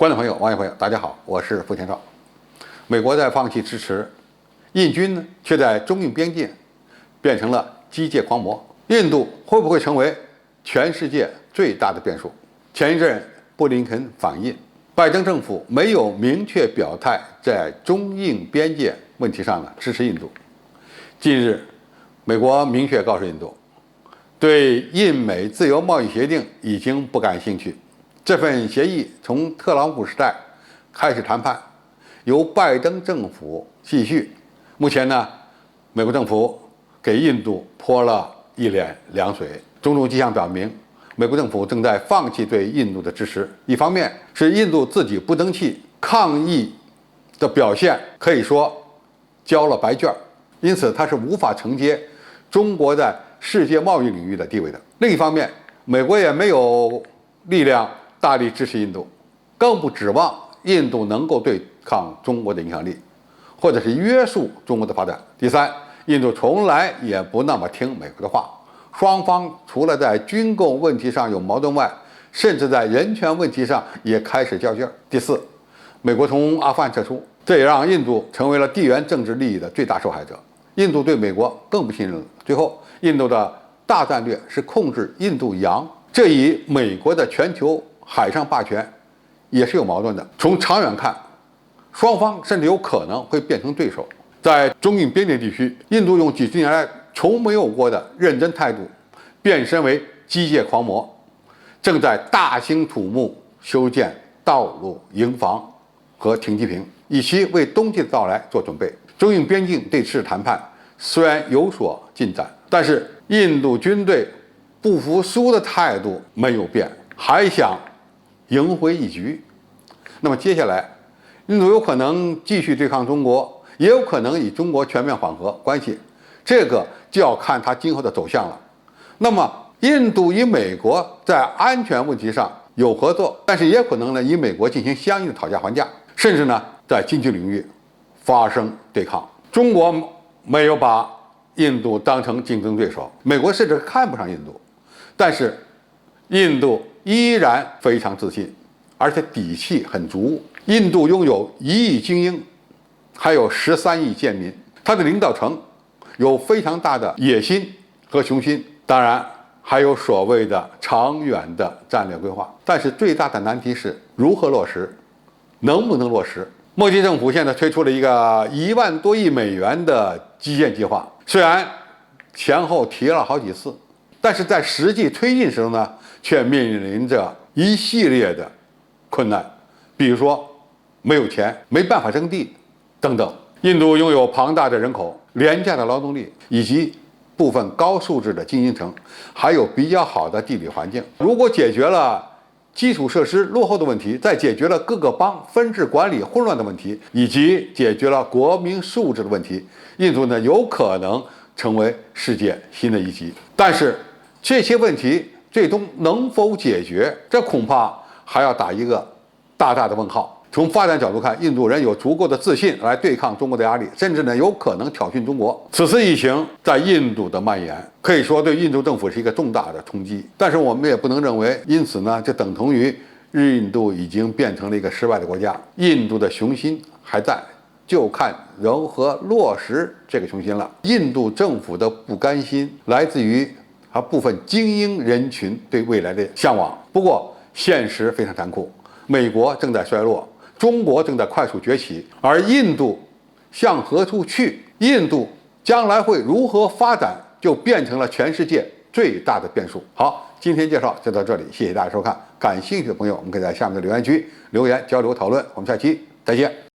观众朋友、网友朋友，大家好，我是付天少。美国在放弃支持印军呢，却在中印边界变成了机械狂魔。印度会不会成为全世界最大的变数？前一阵布林肯访印，拜登政府没有明确表态在中印边界问题上呢支持印度。近日，美国明确告诉印度，对印美自由贸易协定已经不感兴趣。这份协议从特朗普时代开始谈判，由拜登政府继续。目前呢，美国政府给印度泼了一脸凉水，种种迹象表明，美国政府正在放弃对印度的支持。一方面是印度自己不争气，抗议的表现可以说交了白卷，因此它是无法承接中国在世界贸易领域的地位的。另一方面，美国也没有力量大力支持印度，更不指望印度能够对抗中国的影响力，或者是约束中国的发展。第三，印度从来也不那么听美国的话，双方除了在军购问题上有矛盾外，甚至在人权问题上也开始较劲儿。第四，美国从阿富汗撤出，这也让印度成为了地缘政治利益的最大受害者。印度对美国更不信任了。最后，印度的大战略是控制印度洋，这与美国的全球海上霸权也是有矛盾的。从长远看，双方甚至有可能会变成对手。在中印边界地区，印度用几十年来从没有过的认真态度，变身为机械狂魔，正在大兴土木修建道路、营房和停机坪，以期为冬季的到来做准备。中印边境对峙谈判虽然有所进展，但是印度军队不服输的态度没有变，还想赢回一局。那么接下来，印度有可能继续对抗中国，也有可能与中国全面缓和关系，这个就要看它今后的走向了。那么，印度与美国在安全问题上有合作，但是也可能呢与美国进行相应的讨价还价，甚至呢在经济领域发生对抗。中国没有把印度当成竞争对手，美国甚至看不上印度，但是印度依然非常自信，而且底气很足。印度拥有1亿精英，还有13亿贱民，它的领导层有非常大的野心和雄心，当然还有所谓的长远的战略规划。但是最大的难题是如何落实，能不能落实？莫迪政府现在推出了一个1万多亿美元的基建计划，虽然前后提了好几次，但是在实际推进时呢，却面临着一系列的困难，比如说没有钱、没办法征地等等。印度拥有庞大的人口、廉价的劳动力以及部分高素质的精英城，还有比较好的地理环境。如果解决了基础设施落后的问题，再解决了各个邦分治管理混乱的问题，以及解决了国民素质的问题，印度呢有可能成为世界新的一极。但是这些问题最终能否解决，这恐怕还要打一个大大的问号。从发展角度看，印度人有足够的自信来对抗中国的压力，甚至呢有可能挑衅中国。此次疫情在印度的蔓延，可以说对印度政府是一个重大的冲击。但是我们也不能认为，因此呢就等同于印度已经变成了一个失败的国家。印度的雄心还在，就看如何落实这个雄心了。印度政府的不甘心来自于部分精英人群对未来的向往。不过现实非常残酷，美国正在衰落，中国正在快速崛起，而印度向何处去？印度将来会如何发展，就变成了全世界最大的变数。好，今天介绍就到这里，谢谢大家收看。感兴趣的朋友，我们可以在下面的留言区留言交流讨论。我们下期再见。